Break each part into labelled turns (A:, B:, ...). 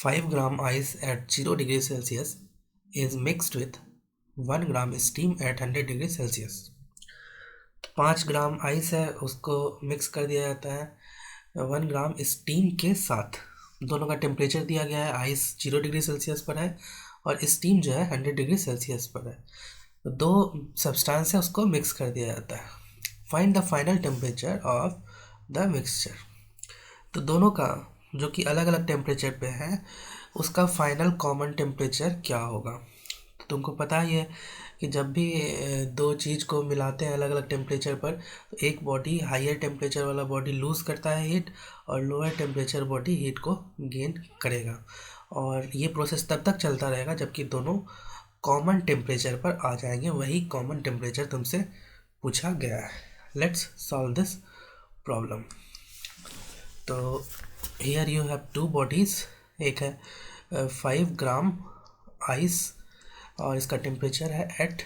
A: 5 gram ice at 0 degree Celsius is mixed with 1 gram steam at 100 degree Celsius. 5 gram ice है, उसको mix कर दिया जाता है 1 ग्राम स्टीम के साथ। दोनों का टेम्परेचर दिया गया है, आइस 0 डिग्री सेल्सियस पर है और स्टीम जो है 100 डिग्री सेल्सियस पर है। तो दो सब्सटेंस है, उसको मिक्स कर दिया जाता है। Find the final temperature of the mixture. तो दोनों का जो कि अलग अलग टेम्परेचर पे है, उसका फाइनल कॉमन टेम्परेचर क्या होगा। तो तुमको पता ही है कि जब भी दो चीज़ को मिलाते हैं अलग अलग टेम्परेचर पर, तो एक बॉडी हायर टेम्परेचर वाला बॉडी लूज़ करता है हीट और लोअर टेम्परेचर बॉडी हीट को गेन करेगा। और ये प्रोसेस तब तक चलता रहेगा जबकि दोनों कॉमन टेम्परेचर पर आ जाएंगे। वही कॉमन टेम्परेचर तुमसे पूछा गया है। Let's solve this problem. तो here you have two bodies, एक है 5 ग्राम आइस और इसका टेम्परेचर है एट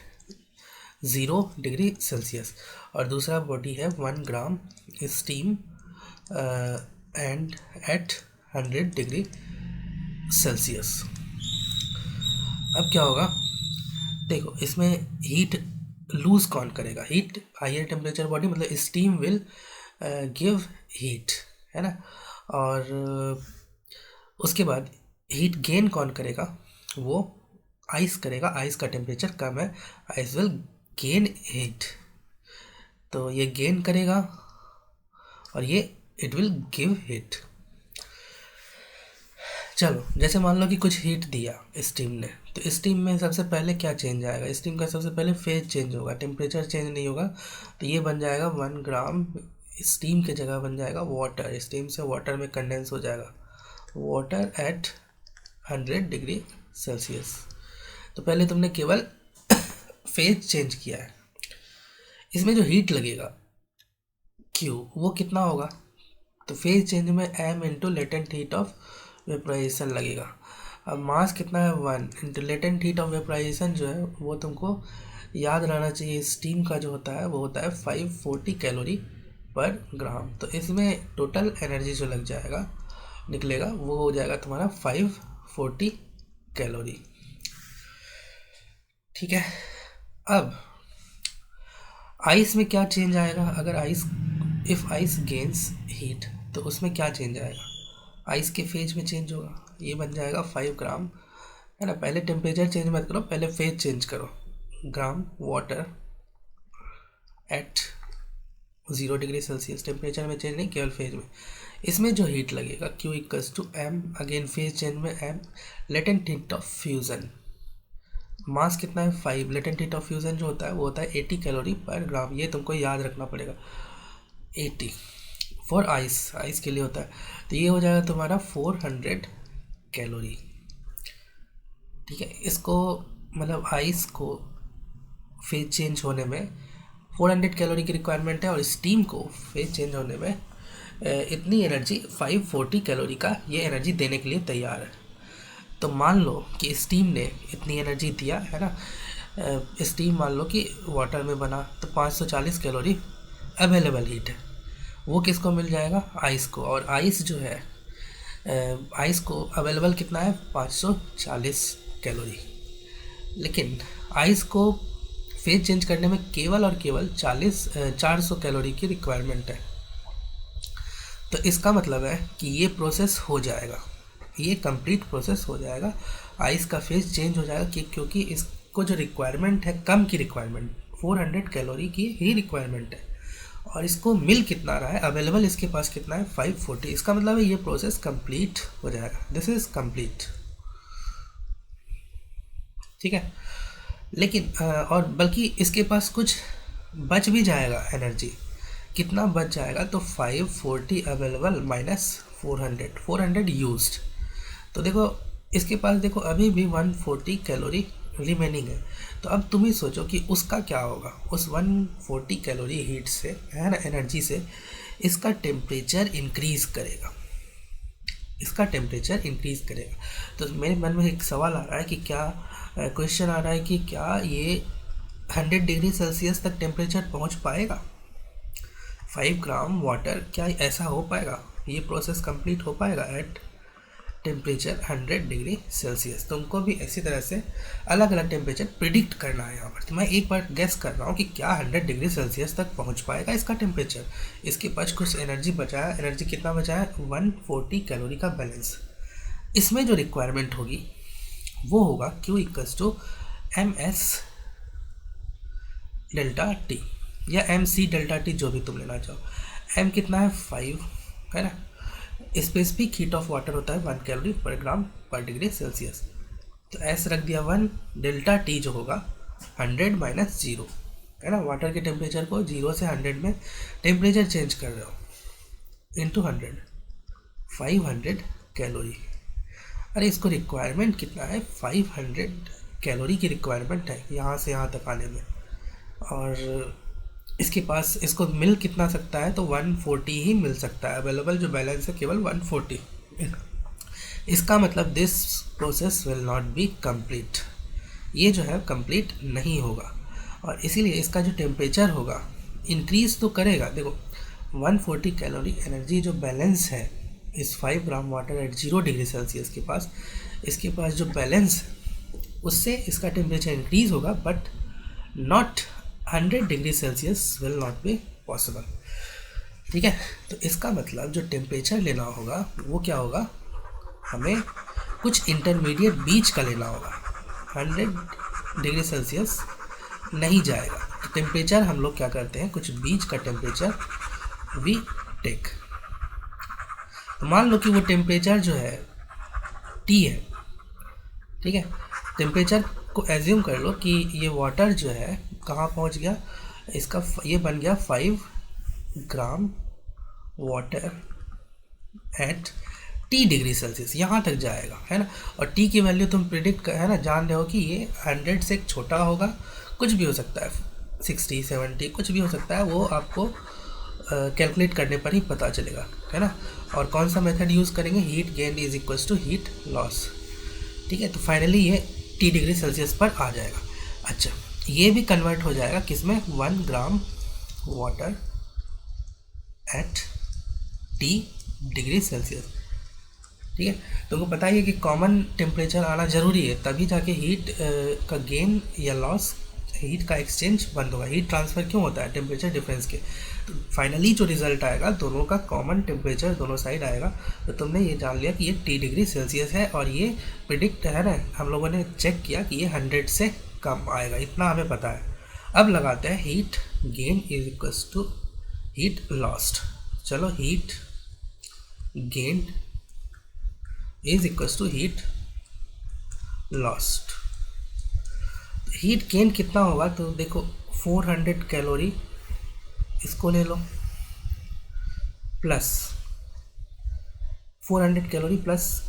A: 0 डिग्री सेल्सियस, और दूसरा बॉडी है 1 gram steam and at 100 degree Celsius. अब क्या होगा, देखो इसमें हीट लूज़ कौन करेगा। हीट हायर टेम्परेचर बॉडी मतलब स्टीम विल गिव हीट, है ना। और उसके बाद हीट गेन कौन करेगा, वो आइस करेगा। आइस का टेम्परेचर कम है, आइस विल गेन हीट। तो ये गेन करेगा और ये इट विल गिव हीट। चलो जैसे मान लो कि कुछ हीट दिया स्टीम ने, तो स्टीम में सबसे पहले क्या चेंज आएगा, स्टीम का सबसे पहले फेज चेंज होगा, टेम्परेचर चेंज नहीं होगा। तो ये बन जाएगा 1 ग्राम स्टीम के जगह बन जाएगा वाटर। स्टीम से वाटर में कंडेंस हो जाएगा वाटर एट 100 डिग्री सेल्सियस। तो पहले तुमने केवल फेज चेंज किया है। इसमें जो हीट लगेगा Q, वो कितना होगा, तो फेज चेंज में m into latent heat of vaporisation लगेगा। अब मास कितना है 1 into latent heat of vaporisation जो है वो तुमको याद रहना चाहिए। स्टीम का जो होता है वो होता है 540 कैलोरी पर ग्राम। तो इसमें टोटल एनर्जी जो लग जाएगा निकलेगा वो हो जाएगा तुम्हारा 540 कैलोरी। ठीक है। अब आइस में क्या चेंज आएगा, अगर ice if ice gains heat तो उसमें क्या चेंज आएगा, आइस के फेज में चेंज होगा। ये बन जाएगा 5 ग्राम, है ना। पहले टेम्परेचर चेंज मत करो, पहले फेज चेंज करो। Gram water at 0 degree Celsius, temperature में चेंज नहीं, केवल फेज में। इसमें जो हीट लगेगा Q equals to M, again phase change में M, latent heat of fusion. Mass कितना है 5, लेटेंट हीट ऑफ फ्यूज़न जो होता है वो होता है 80 कैलोरी पर ग्राम। ये तुमको याद रखना पड़ेगा, 80 फॉर आइस, आइस के लिए होता है। तो ये हो जाएगा तुम्हारा 400 कैलोरी। ठीक है। इसको मतलब आइस को फेज चेंज होने में 400 कैलोरी की रिक्वायरमेंट है और स्टीम को फेज चेंज होने में इतनी एनर्जी 540 कैलोरी का ये एनर्जी देने के लिए तैयार है। तो मान लो कि स्टीम ने इतनी एनर्जी दिया, है ना। स्टीम मान लो कि वाटर में बना, तो 540 कैलोरी अवेलेबल हीट है। वो किसको मिल जाएगा, आइस को। और आइस जो है आइस को अवेलेबल कितना है 540 कैलोरी। लेकिन आइस को फेज चेंज करने में केवल और केवल 400 कैलोरी की रिक्वायरमेंट है। तो इसका मतलब है कि ये प्रोसेस हो जाएगा, ये कंप्लीट प्रोसेस हो जाएगा, आइस का फेज चेंज हो जाएगा क्योंकि इसको जो रिक्वायरमेंट है कम की रिक्वायरमेंट 400 कैलोरी की ही रिक्वायरमेंट है। और इसको मिल कितना रहा है, अवेलेबल इसके पास कितना है 540। इसका मतलब है ये प्रोसेस कंप्लीट हो जाएगा, दिस इज कंप्लीट। ठीक है। लेकिन और बल्कि इसके पास कुछ बच भी जाएगा एनर्जी। कितना बच जाएगा, तो 540 अवेलेबल माइनस 400 यूज्ड। तो देखो इसके पास देखो अभी भी 140 कैलोरी रिमेनिंग है। तो अब तुम ही सोचो कि उसका क्या होगा, उस 140 कैलोरी हीट से, है ना, एनर्जी से इसका टेम्परेचर इंक्रीज करेगा, इसका टेम्परेचर इंक्रीज करेगा। तो मेरे मन में एक सवाल आ रहा है कि क्या क्वेश्चन आ रहा है कि क्या ये 100 डिग्री सेल्सियस तक टेम्परेचर पहुंच पाएगा। 5 ग्राम वाटर, क्या ऐसा हो पाएगा, ये प्रोसेस कंप्लीट हो पाएगा एट टेम्परेचर 100 डिग्री सेल्सियस। तुमको भी इसी तरह से अलग अलग टेम्परेचर प्रिडिक्ट करना है यहाँ पर। तो मैं एक बार गेस कर रहा हूँ कि क्या 100 डिग्री सेल्सियस तक पहुँच पाएगा इसका टेम्परेचर। इसके पास कुछ एनर्जी बचा है। एनर्जी कितना बचा है? 140 कैलोरी का बैलेंस। इसमें जो रिक्वायरमेंट होगी वो होगा Q equals to MS delta T या MC डेल्टा टी, जो भी तुम लेना चाहो। M कितना है? 5 है ना। स्पेसिफिक हीट ऑफ वाटर होता है 1 कैलोरी पर ग्राम पर डिग्री सेल्सियस। तो S रख दिया 1, डेल्टा टी जो होगा 100 माइनस 0 है ना। वाटर के टेम्परेचर को 0 से 100 में टेम्परेचर चेंज कर रहे हो इंटू 100, 500 कैलोरी। अरे इसको रिक्वायरमेंट कितना है? 500 कैलोरी की रिक्वायरमेंट है यहाँ से यहाँ तक आने में। और इसके पास इसको मिल कितना सकता है? तो 140 ही मिल सकता है। अवेलेबल जो बैलेंस है केवल 140। इसका मतलब this process will not be complete, ये जो है कंप्लीट नहीं होगा। और इसीलिए इसका जो टेम्परेचर होगा इंक्रीज तो करेगा। देखो 140 कैलोरी एनर्जी जो बैलेंस है इस 5 ग्राम वाटर एट 0 डिग्री सेल्सियस के पास, इसके पास जो बैलेंस उससे इसका टेम्परेचर इंक्रीज होगा, but not 100 degree Celsius will not be possible. ठीक है, तो इसका मतलब जो टेम्परेचर लेना होगा वो क्या होगा? हमें कुछ इंटरमीडिएट बीच का लेना होगा। 100 डिग्री सेल्सियस नहीं जाएगा। तो टेम्परेचर हम लोग क्या करते हैं? कुछ बीच का टेम्परेचर वी टेक। तो मान लो कि वो टेम्परेचर जो है T है। ठीक है, टेम्परेचर को एज्यूम कर लो कि ये वाटर जो है कहाँ पहुँच गया, इसका ये बन गया 5 ग्राम water eight T degree Celsius, यहाँ तक जाएगा है ना। और T की वैल्यू तुम प्रिडिक्ट है ना, जान रहे हो कि ये 100 से छोटा होगा, कुछ भी हो सकता है, 60, 70 कुछ भी हो सकता है, वो आपको कैलकुलेट करने पर ही पता चलेगा है ना। और कौन सा मेथड यूज़ करेंगे? Heat gain is equals to heat loss. ठीक है, तो फाइनली ये T डिग्री सेल्सियस पर आ जाएगा। अच्छा, ये भी कन्वर्ट हो जाएगा किसमें? 1 ग्राम water eight T degree Celsius. ठीक है, तुमको पता ही है कि कॉमन टेम्परेचर आना ज़रूरी है, तभी जाके हीट का गेन या लॉस, हीट का एक्सचेंज बंद होगा। हीट ट्रांसफ़र क्यों होता है? टेम्परेचर डिफरेंस के। तो फाइनली जो रिजल्ट आएगा दोनों का कॉमन टेम्परेचर दोनों साइड आएगा। तो तुमने ये जान लिया कि ये T डिग्री सेल्सियस है, और ये प्रिडिक्ट है ना, हम लोगों ने चेक किया कि ये 100 से कम आएगा, इतना हमें पता है। अब लगाते हैं heat gain is equals to heat lost. चलो, heat gain is equals to heat lost. Heat gain कितना होगा? तो देखो 400 कैलोरी इसको ले लो, प्लस 400 कैलोरी प्लस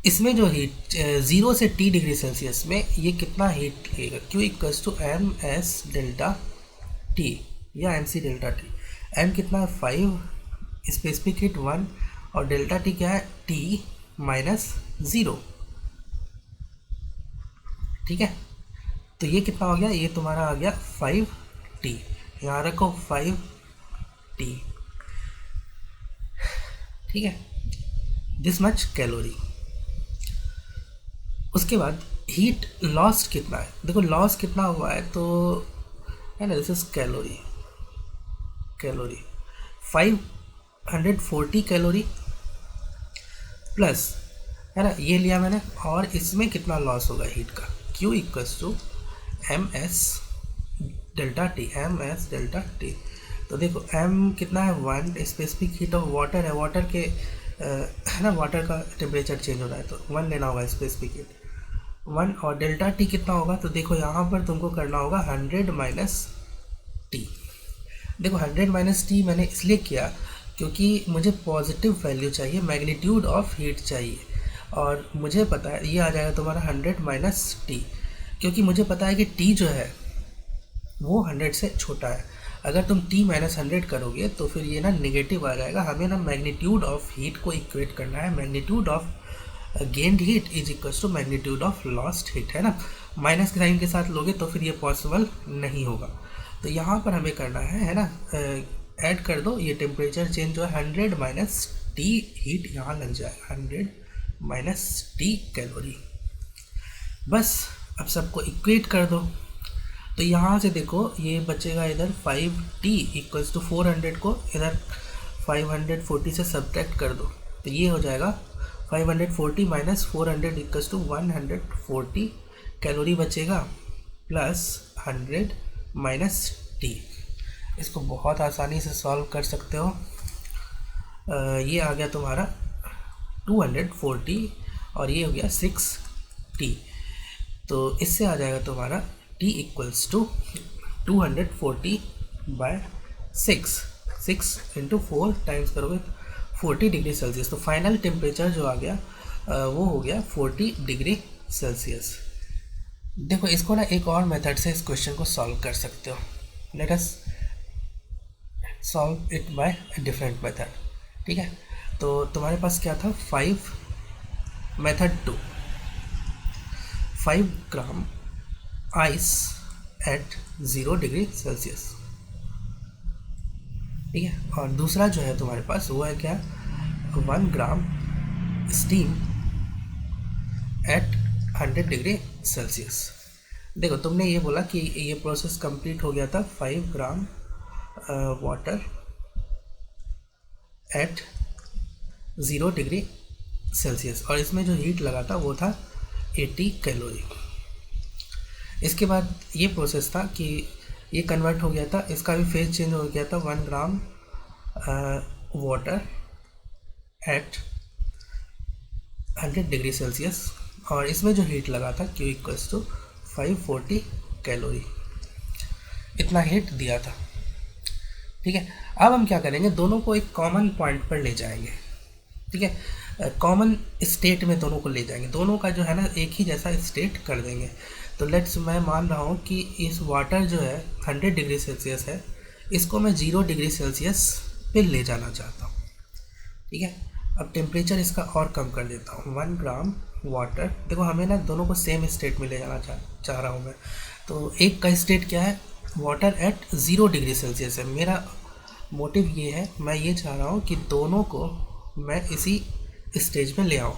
A: इसमें जो हीट 0 से T डिग्री सेल्सियस में ये कितना हीट लेगा? Q equals to MS delta T या MC डेल्टा T। M कितना है? 5, स्पेसिफिक हीट 1, और डेल्टा T क्या है? T minus 0। ठीक है, तो ये कितना हो गया? ये तुम्हारा आ गया 5T। यहाँ रखो 5T। ठीक है, दिस मच कैलोरी। उसके बाद हीट लॉस्ट कितना है? देखो लॉस कितना हुआ है, तो है ना, this is calorie. 540 calorie plus है ना, ये लिया मैंने, और इसमें कितना लॉस होगा हीट का? Q equals to MS delta T, MS delta T। तो देखो M कितना है? 1, स्पेसिफिक हीट ऑफ वाटर है, वाटर के है ना, वाटर का टेम्परेचर चेंज हो रहा है, तो 1 लेना होगा स्पेसिफिक हीट 1, और डेल्टा T कितना होगा? तो देखो यहाँ पर तुमको करना होगा 100 माइनस T। देखो 100 माइनस T मैंने इसलिए किया क्योंकि मुझे पॉजिटिव वैल्यू चाहिए, मैग्नीट्यूड ऑफ हीट चाहिए, और मुझे पता है ये आ जाएगा तुम्हारा 100 माइनस T, क्योंकि मुझे पता है कि T जो है वो 100 से छोटा है। अगर तुम T माइनस 100 करोगे तो फिर ये ना नेगेटिव आ जाएगा। हमें ना मैग्नीट्यूड ऑफ हीट को इक्वेट करना है। Magnitude of gained heat is equals to magnitude of lost heat, है ना। माइनस के साइन के साथ लोगे तो फिर ये पॉसिबल नहीं होगा। तो यहाँ पर हमें करना है ना, ऐड कर दो ये टेम्परेचर चेंज जो है 100 माइनस टी हीट यहाँ लग जाएगा, 100 माइनस टी कैलोरी। बस अब सबको इक्वेट कर दो। तो यहाँ से देखो ये बचेगा इधर 5t इक्वल्स टू 400 को इधर 540 से सब्ट्रैक्ट कर दो, तो ये हो जाएगा 540 माइनस 400 इक्वल्स टू 140 कैलोरी बचेगा, प्लस 100 माइनस टी। इसको बहुत आसानी से सॉल्व कर सकते हो। ये आ गया तुम्हारा 240 और ये हो गया 6t। तो इससे आ जाएगा तुम्हारा t equals to 240 by 6 into 4 times करोगे 40 डिग्री सेल्सियस। तो फाइनल टेम्परेचर जो आ गया वो हो गया 40 डिग्री सेल्सियस। देखो इसको ना एक और मेथड से इस क्वेश्चन को सॉल्व कर सकते हो। Let us solve it by different method. ठीक है, तो तुम्हारे पास क्या था, 5 gram ice eight 0 degree Celsius. ठीक है, और दूसरा जो है तुम्हारे पास वो है क्या, 1 gram steam eight 100 degree Celsius. देखो तुमने ये बोला कि ये प्रोसेस कंप्लीट हो गया था 5 ग्राम वाटर एट 0 डिग्री सेल्सियस, और इसमें जो हीट लगा था वो था 80 कैलोरी। इसके बाद ये प्रोसेस था कि ये कन्वर्ट हो गया था, इसका भी फेज चेंज हो गया था 1 ग्राम वाटर एट 100 डिग्री सेल्सियस, और इसमें जो हीट लगा था Q इक्वल्स टू 540 कैलोरी, इतना हीट दिया था। ठीक है, अब हम क्या करेंगे, दोनों को एक कॉमन पॉइंट पर ले जाएंगे। ठीक है, कॉमन स्टेट में दोनों को ले जाएंगे, दोनों का जो है ना एक ही जैसा स्टेट कर देंगे। तो लेट्स, मैं मान रहा हूँ कि इस वाटर जो है 100 डिग्री सेल्सियस है, इसको मैं 0 डिग्री सेल्सियस पे ले जाना चाहता हूँ। ठीक है, अब टेम्परेचर इसका और कम कर देता हूँ, 1 ग्राम वाटर। देखो हमें ना दोनों को सेम स्टेट में ले जाना चाह रहा हूँ मैं। तो एक का स्टेट क्या है, वाटर एट 0 डिग्री सेल्सियस है। मेरा मोटिव ये है, मैं ये चाह रहा हूँ कि दोनों को मैं इसी स्टेज में ले आऊँ।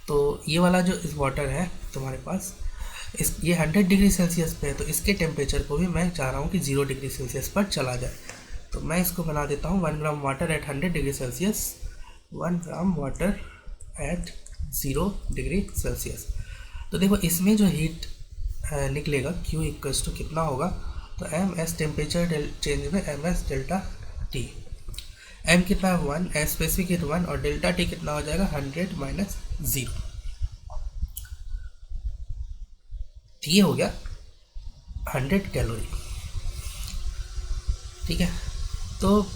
A: तो ये वाला जो इस वाटर है तुम्हारे पास, ये 100 डिग्री सेल्सियस पे है, तो इसके टेम्परेचर को भी मैं चाह रहा हूँ कि 0 डिग्री सेल्सियस पर चला जाए। तो मैं इसको बना देता हूँ 1 ग्राम water eight 100 degree Celsius, 1 gram water at 0 degree Celsius. तो देखो इसमें जो हीट निकलेगा Q इक्वल्स टू कितना होगा, तो एम एस टेम्परेचर चेंज में M S delta T. M कितना है 1, स्पेसिफिक हीट 1, और डेल्टा टी कितना हो जाएगा 100 माइनस 0। ये हो गया 100 कैलोरी। ठीक है, तो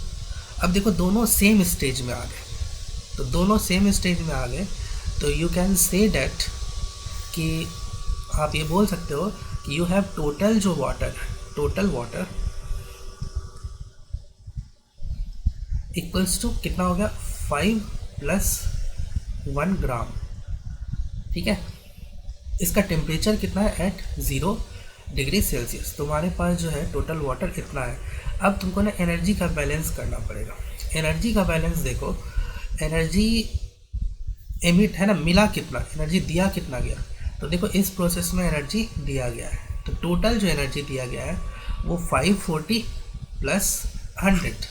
A: अब देखो दोनों सेम स्टेज में आ गए, तो दोनों सेम स्टेज में आ गए, तो यू कैन से डैट कि आप ये बोल सकते हो कि यू हैव टोटल जो वाटर है, टोटल वाटर इक्वल्स टू कितना हो गया 5 प्लस 1 ग्राम। ठीक है, इसका टेम्परेचर कितना है एट 0 डिग्री सेल्सियस। तुम्हारे पास जो है टोटल वाटर इतना है। अब तुमको ना एनर्जी का बैलेंस करना पड़ेगा। एनर्जी का बैलेंस देखो, एनर्जी एमिट है ना, मिला कितना, एनर्जी दिया कितना गया। तो देखो इस प्रोसेस में एनर्जी दिया गया है, तो टोटल जो एनर्जी दिया गया है वो 540 प्लस 100।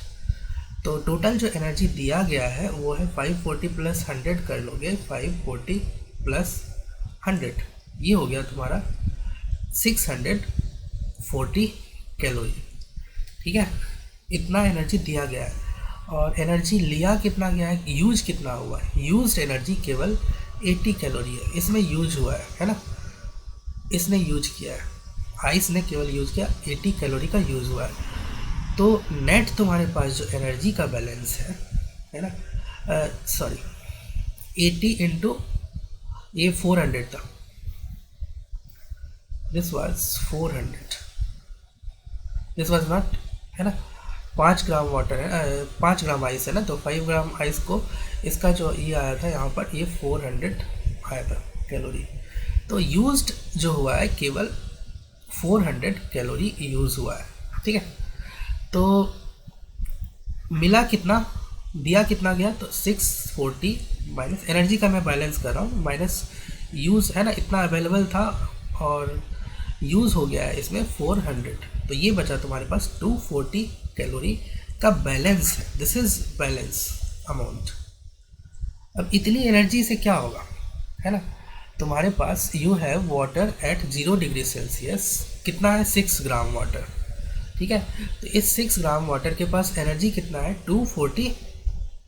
A: तो टोटल जो एनर्जी दिया गया है वो है 540 प्लस 100 कर लोगे, 540 प्लस 100, ये हो गया तुम्हारा 640 कैलोरी। ठीक है, इतना एनर्जी दिया गया है, और एनर्जी लिया कितना गया है, यूज कितना हुआ है, यूज्ड एनर्जी केवल 80 कैलोरी है, इसमें यूज हुआ है ना, इसने यूज किया है, आइस ने केवल यूज किया 80 कैलोरी का यूज हुआ है। तो नेट तुम्हारे पास जो एनर्जी का बैलेंस है ना, सॉरी 80 इंटू ये 400 था, this was 400, this was not, है ना, 5 ग्राम वाटर है, 5 ग्राम आइस है ना, तो 5 ग्राम आइस को इसका जो ये आया था यहाँ पर, ये 400 आया था कैलोरी। तो यूज्ड जो हुआ है केवल 400 कैलोरी यूज़ हुआ है। ठीक है, तो मिला कितना दिया कितना गया, तो 640 माइनस एनर्जी का मैं बैलेंस कर रहा हूँ, माइनस यूज़ है ना, इतना अवेलेबल था और यूज़ हो गया है इसमें 400, तो ये बचा तुम्हारे पास 240 कैलोरी का बैलेंस है। This is balance amount. अब इतनी एनर्जी से क्या होगा, है ना, तुम्हारे पास you have water at 0 degree Celsius, कितना है 6 ग्राम वाटर, ठीक है। तो इस 6 ग्राम वाटर के पास एनर्जी कितना है, 240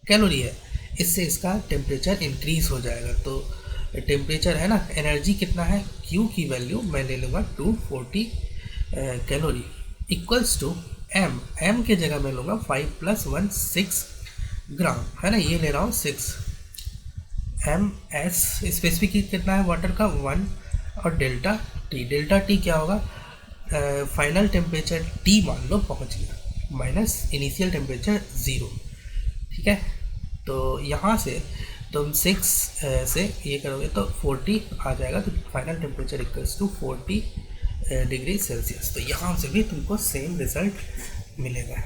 A: कैलोरी है। इससे इसका टेम्परेचर इंक्रीज़ हो जाएगा। तो टेम्परेचर है ना, एनर्जी कितना है, Q की वैल्यू मैं ले लूँगा 240 कैलोरी इक्वल्स टू M के जगह मैं लूँगा 5 + 1 6 ग्राम, है ना, ये ले रहा हूँ 6 MS। स्पेसिफिक कितना है वाटर का 1, और डेल्टा टी क्या होगा, फाइनल टेम्परेचर T मान लो पहुँच गया माइनस इनिशियल टेम्परेचर 0, ठीक है। तो यहाँ से तुम 6 से ये करोगे तो 40 आ जाएगा, तो final temperature equals to 40 degree Celsius. तो यहाँ से भी तुमको सेम रिजल्ट मिलेगा।